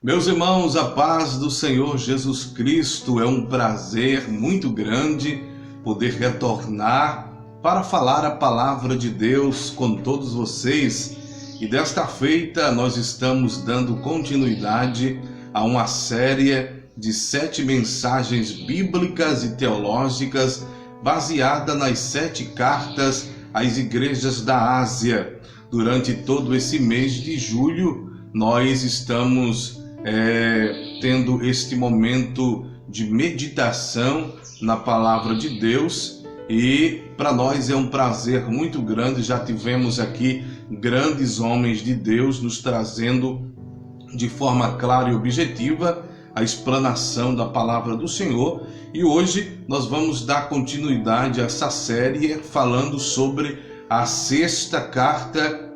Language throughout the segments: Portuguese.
Meus irmãos, a paz do Senhor Jesus Cristo, é um prazer muito grande poder retornar para falar a palavra de Deus com todos vocês. E desta feita nós estamos dando continuidade a uma série de 7 mensagens bíblicas e teológicas baseada nas 7 cartas às igrejas da Ásia. Durante todo esse mês de julho, nós estamos tendo este momento de meditação na palavra de Deus, e para nós é um prazer muito grande. Já tivemos aqui grandes homens de Deus nos trazendo de forma clara e objetiva a explanação da palavra do Senhor, e hoje nós vamos dar continuidade a essa série falando sobre a 6ª carta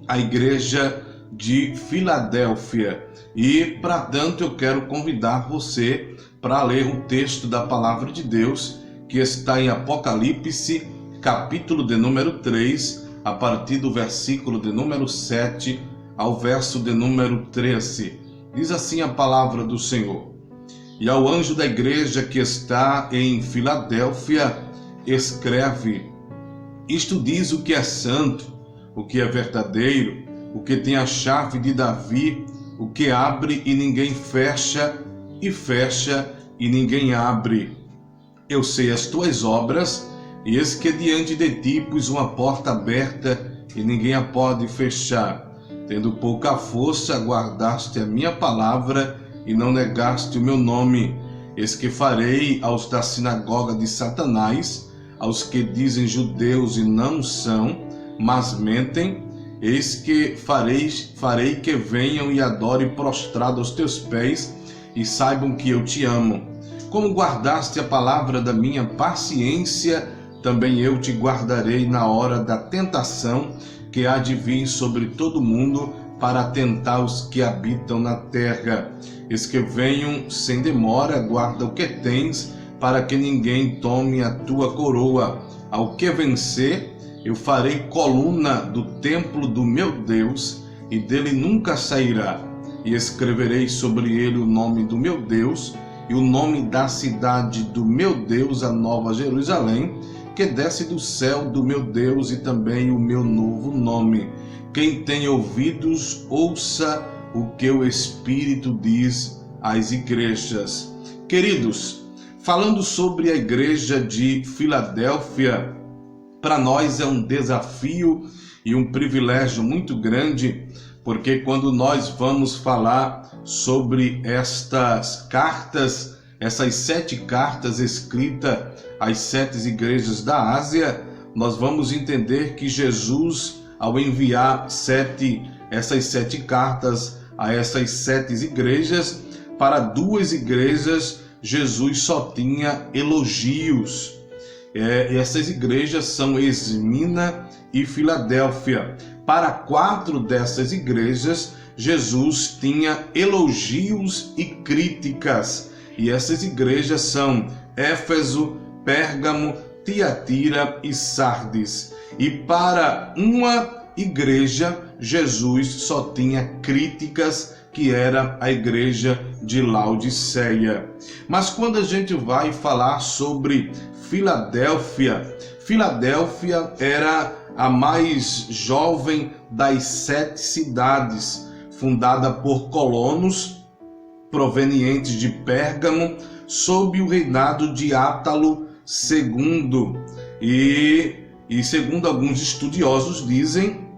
à igreja de Filadélfia. E para tanto eu quero convidar você para ler o texto da palavra de Deus que está em Apocalipse, capítulo de número 3, a partir do versículo de número 7 ao verso de número 13. Diz assim a palavra do Senhor: E ao anjo da igreja que está em Filadélfia escreve: Isto diz o que é santo, o que é verdadeiro, o que tem a chave de Davi, o que abre e ninguém fecha, e fecha e ninguém abre. Eu sei as tuas obras, e eis que diante de ti pus uma porta aberta, e ninguém a pode fechar. Tendo pouca força, guardaste a minha palavra, e não negaste o meu nome. Eis que farei aos da sinagoga de Satanás, aos que dizem judeus e não são, mas mentem, eis que farei que venham e adorem prostrado aos teus pés, e saibam que eu te amo. Como guardaste a palavra da minha paciência, também eu te guardarei na hora da tentação que há de vir sobre todo mundo para tentar os que habitam na terra. Eis que venham sem demora, guarda o que tens, para que ninguém tome a tua coroa. Ao que vencer, eu farei coluna do templo do meu Deus, e dele nunca sairá. E escreverei sobre ele o nome do meu Deus, e o nome da cidade do meu Deus, a nova Jerusalém, que desce do céu do meu Deus, e também o meu novo nome. Quem tem ouvidos, ouça o que o Espírito diz às igrejas. Queridos, falando sobre a igreja de Filadélfia, para nós é um desafio e um privilégio muito grande, porque quando nós vamos falar sobre estas cartas, essas 7 cartas escritas às 7 igrejas da Ásia, nós vamos entender que Jesus, ao enviar essas 7 cartas a essas 7 igrejas, para 2 igrejas Jesus só tinha elogios. Essas igrejas são Esmina e Filadélfia. Para 4 dessas igrejas, Jesus tinha elogios e críticas. E essas igrejas são Éfeso, Pérgamo, Tiatira e Sardes. E para uma igreja, Jesus só tinha críticas, que era a igreja de Laodiceia. Mas quando a gente vai falar sobre Filadélfia, Filadélfia era a mais jovem das 7 cidades, fundada por colonos provenientes de Pérgamo, sob o reinado de Átalo II. E segundo alguns estudiosos dizem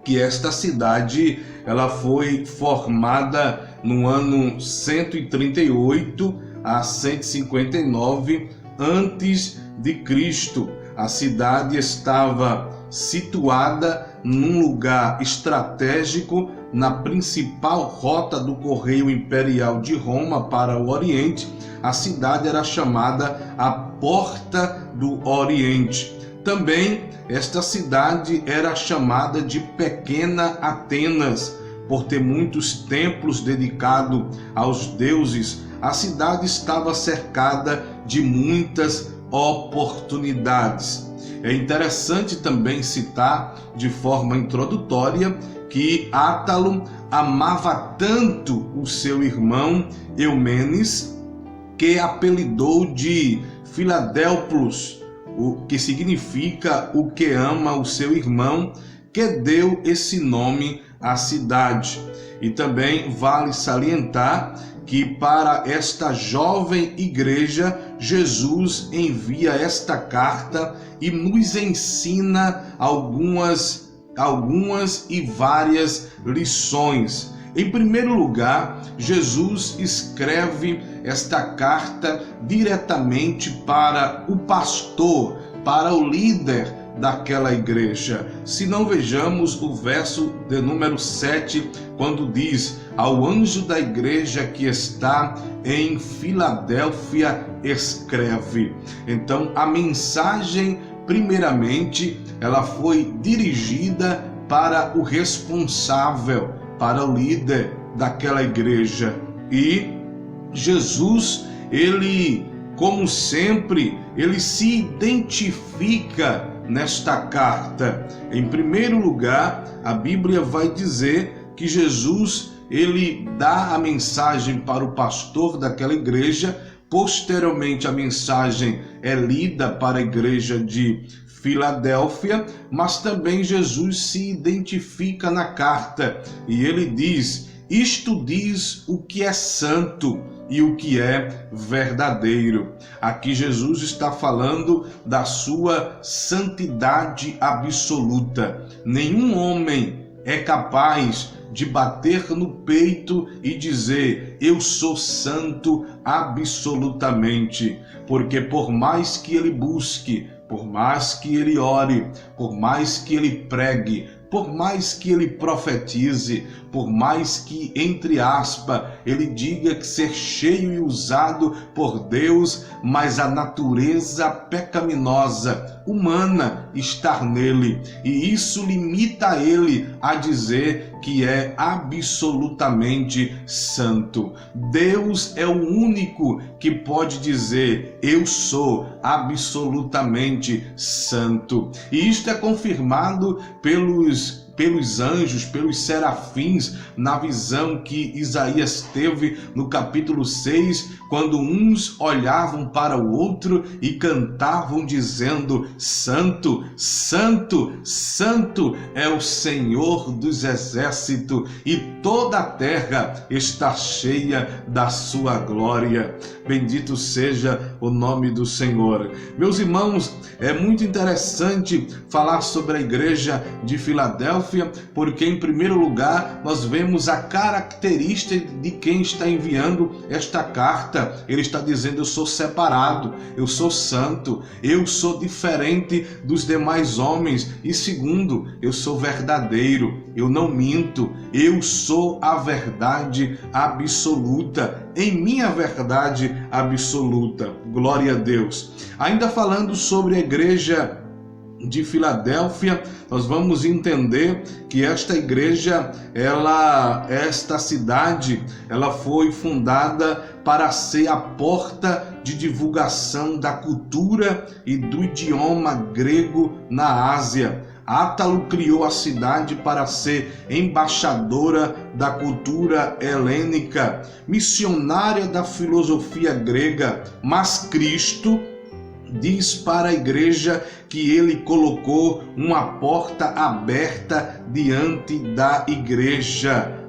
que esta cidade ela foi formada no ano 138 a 159 antes de Cristo. A cidade estava situada num lugar estratégico na principal rota do correio imperial de Roma para o Oriente. A cidade era chamada a Porta do Oriente. Também esta cidade era chamada de Pequena Atenas, por ter muitos templos dedicados aos deuses. A cidade estava cercada de muitas oportunidades. É interessante também citar de forma introdutória que Átalo amava tanto o seu irmão Eumenes, que apelidou de Filadélpos, o que significa o que ama o seu irmão, que deu esse nome à cidade. E também vale salientar que para esta jovem igreja, Jesus envia esta carta e nos ensina algumas e várias lições. Em primeiro lugar, Jesus escreve esta carta diretamente para o pastor, para o líder daquela igreja. Se não, vejamos o verso de número 7, quando diz: ao anjo da igreja que está em Filadélfia escreve. Então, a mensagem, primeiramente, ela foi dirigida para o responsável, para o líder daquela igreja. E Jesus, ele, como sempre, ele se identifica nesta carta. Em primeiro lugar, a Bíblia vai dizer que Jesus, ele dá a mensagem para o pastor daquela igreja. Posteriormente, a mensagem é lida para a igreja de Filadélfia, mas também Jesus se identifica na carta e ele diz: isto diz o que é santo e o que é verdadeiro. Aqui Jesus está falando da sua santidade absoluta. Nenhum homem é capaz de bater no peito e dizer: eu sou santo absolutamente, porque por mais que ele busque, por mais que ele ore, por mais que ele pregue, por mais que ele profetize, por mais que, entre aspas, ele diga que ser cheio e usado por Deus, mas a natureza pecaminosa, humana, está nele. E isso limita ele a dizer que é absolutamente santo. Deus é o único que pode dizer: eu sou absolutamente santo. E isto é confirmado pelos anjos, pelos serafins, na visão que Isaías teve no capítulo 6, quando uns olhavam para o outro e cantavam dizendo: Santo, Santo, Santo é o Senhor dos exércitos, e toda a terra está cheia da sua glória. Bendito seja o nome do Senhor. Meus irmãos, é muito interessante falar sobre a igreja de Filadélfia, porque em primeiro lugar nós vemos a característica de quem está enviando esta carta. Ele está dizendo: eu sou separado, eu sou santo, eu sou diferente dos demais homens, e segundo, eu sou verdadeiro, eu não minto, eu sou a verdade absoluta, em minha verdade absoluta. Glória a Deus. Ainda falando sobre a igreja de Filadélfia, nós vamos entender que esta igreja, esta cidade, ela foi fundada para ser a porta de divulgação da cultura e do idioma grego na Ásia. Átalo criou a cidade para ser embaixadora da cultura helênica, missionária da filosofia grega, mas Cristo diz para a igreja que ele colocou uma porta aberta diante da igreja.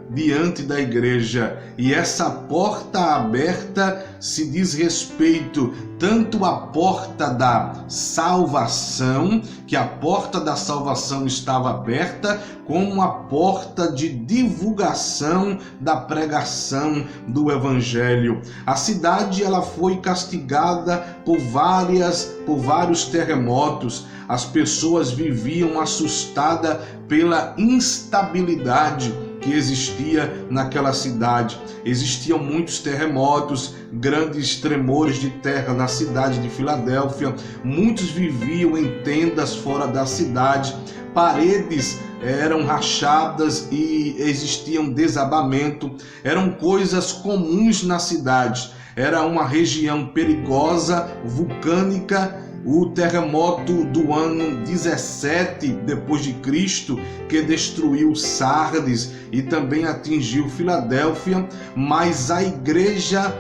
E essa porta aberta se diz respeito tanto à porta da salvação, que a porta da salvação estava aberta, como a porta de divulgação da pregação do evangelho. A cidade, ela foi castigada por vários terremotos. As pessoas viviam assustadas pela instabilidade que existia naquela cidade. Existiam muitos terremotos, grandes tremores de terra na cidade de Filadélfia. Muitos viviam em tendas fora da cidade. Paredes eram rachadas e existiam desabamento. Eram coisas comuns na cidade. Era uma região perigosa, vulcânica, o terremoto do ano 17 depois de Cristo, que destruiu Sardes e também atingiu Filadélfia, mas a igreja,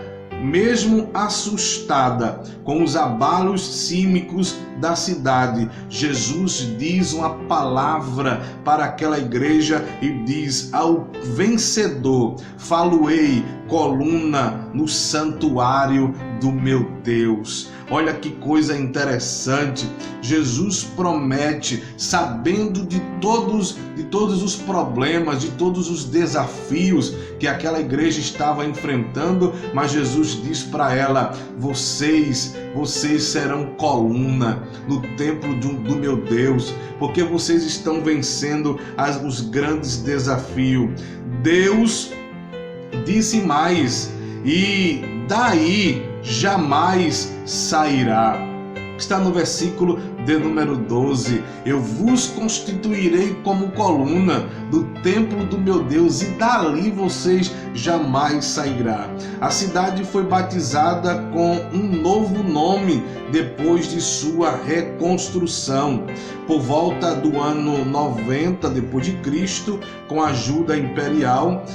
mesmo assustada com os abalos sísmicos da cidade, Jesus diz uma palavra para aquela igreja e diz: ao vencedor falo-ei coluna no santuário do meu Deus. Olha que coisa interessante. Jesus promete, sabendo de todos os problemas, de todos os desafios que aquela igreja estava enfrentando, mas Jesus diz para ela: vocês serão coluna no templo do meu Deus, porque vocês estão vencendo os grandes desafios. Deus disse mais: e daí jamais sairá. Está no versículo de número 12: eu vos constituirei como coluna do templo do meu Deus, e dali vocês jamais sairá. A cidade foi batizada com um novo nome depois de sua reconstrução. Por volta do ano 90 depois de Cristo, com a ajuda imperial,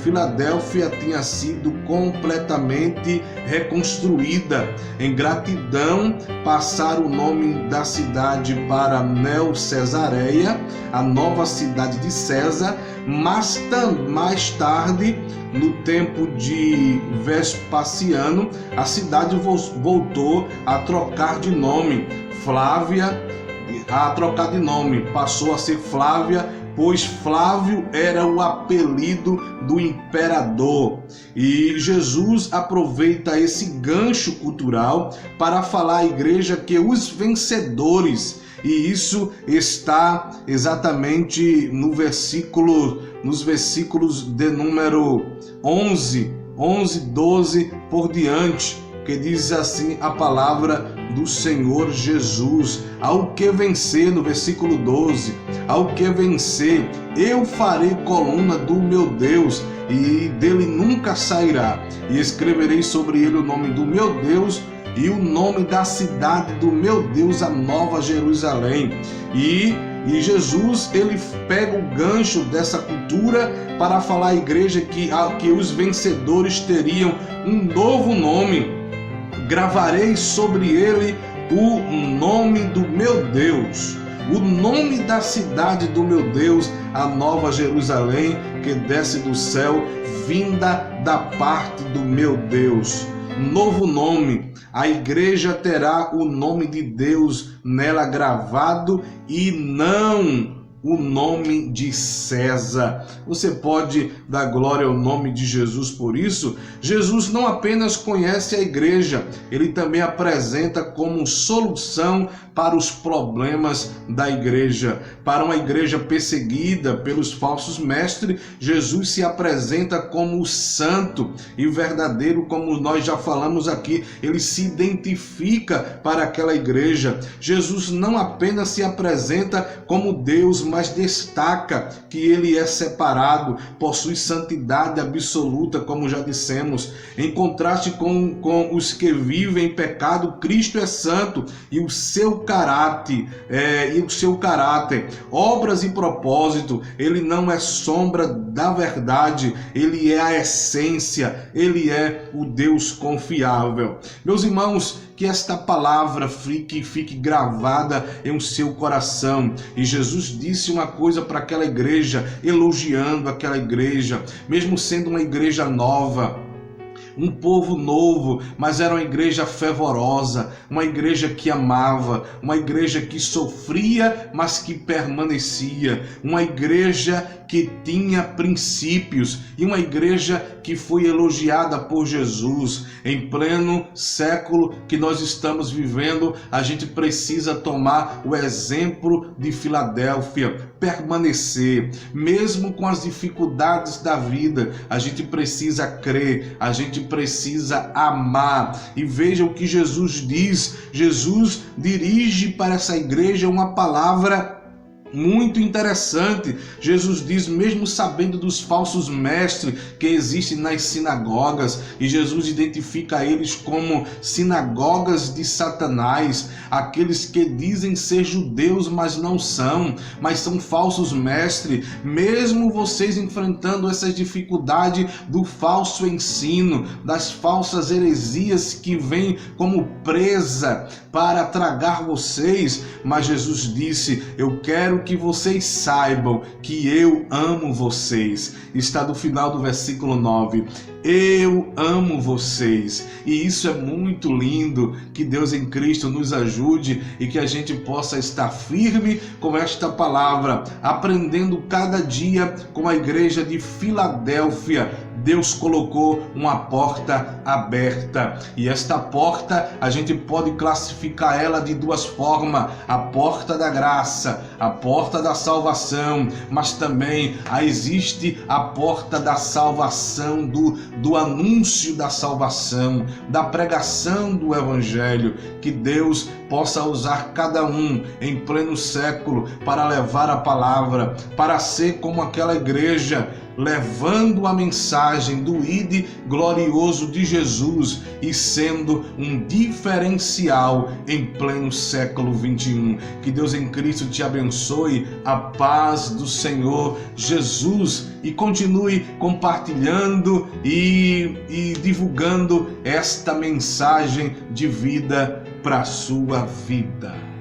Filadélfia tinha sido completamente reconstruída. Em gratidão, passaram o nome da cidade para Neo-Cesareia, a nova cidade de César, mas mais tarde, no tempo de Vespasiano, a cidade voltou a trocar de nome. Passou a ser Flávia, pois Flávio era o apelido do imperador. E Jesus aproveita esse gancho cultural para falar à igreja que os vencedores, e isso está exatamente nos versículos de número 11, 12 por diante, que diz assim a palavra do Senhor Jesus: ao que vencer, no versículo 12, ao que vencer, eu farei coluna do meu Deus, e dele nunca sairá, e escreverei sobre ele o nome do meu Deus e o nome da cidade do meu Deus, a Nova Jerusalém. E Jesus, ele pega o gancho dessa cultura para falar à igreja que os vencedores teriam um novo nome. Gravarei sobre ele o nome do meu Deus, o nome da cidade do meu Deus, a Nova Jerusalém, que desce do céu, vinda da parte do meu Deus. Novo nome. A igreja terá o nome de Deus nela gravado e não o nome de César. Você pode dar glória ao nome de Jesus por isso? Jesus não apenas conhece a igreja, ele também apresenta como solução para os problemas da igreja. Para uma igreja perseguida pelos falsos mestres, Jesus se apresenta como o santo e verdadeiro, como nós já falamos aqui. Ele se identifica para aquela igreja. Jesus não apenas se apresenta como Deus, mas destaca que ele é separado, possui santidade absoluta, como já dissemos. Em contraste com os que vivem em pecado, Cristo é santo e o seu caráter, obras e propósito, ele não é sombra da verdade, ele é a essência, ele é o Deus confiável. Meus irmãos, que esta palavra fique gravada em seu coração. E Jesus disse uma coisa para aquela igreja, elogiando aquela igreja, mesmo sendo uma igreja nova, um povo novo, mas era uma igreja fervorosa, uma igreja que amava, uma igreja que sofria, mas que permanecia, uma igreja que tinha princípios e uma igreja que foi elogiada por Jesus. Em pleno século que nós estamos vivendo, a gente precisa tomar o exemplo de Filadélfia, permanecer, mesmo com as dificuldades da vida. A gente precisa crer, a gente precisa amar. E veja o que Jesus diz. Jesus dirige para essa igreja uma palavra muito interessante. Jesus diz, mesmo sabendo dos falsos mestres que existem nas sinagogas, e Jesus identifica eles como sinagogas de Satanás, aqueles que dizem ser judeus, mas não são, mas são falsos mestres. Mesmo vocês enfrentando essas dificuldades do falso ensino, das falsas heresias que vêm como presa para tragar vocês, mas Jesus disse, eu quero que vocês saibam que eu amo vocês. Está no final do versículo 9. Eu amo vocês. E isso é muito lindo. Que Deus em Cristo nos ajude e que a gente possa estar firme com esta palavra, aprendendo cada dia com a igreja de Filadélfia. Deus colocou uma porta aberta, e esta porta a gente pode classificar ela de duas formas: a porta da graça, a porta da salvação, mas também existe a porta da salvação, do anúncio da salvação, da pregação do evangelho. Que Deus possa usar cada um em pleno século para levar a palavra, para ser como aquela igreja, levando a mensagem do ide glorioso de Jesus e sendo um diferencial em pleno século 21. Que Deus em Cristo te abençoe, a paz do Senhor Jesus, e continue compartilhando e divulgando esta mensagem de vida para a sua vida.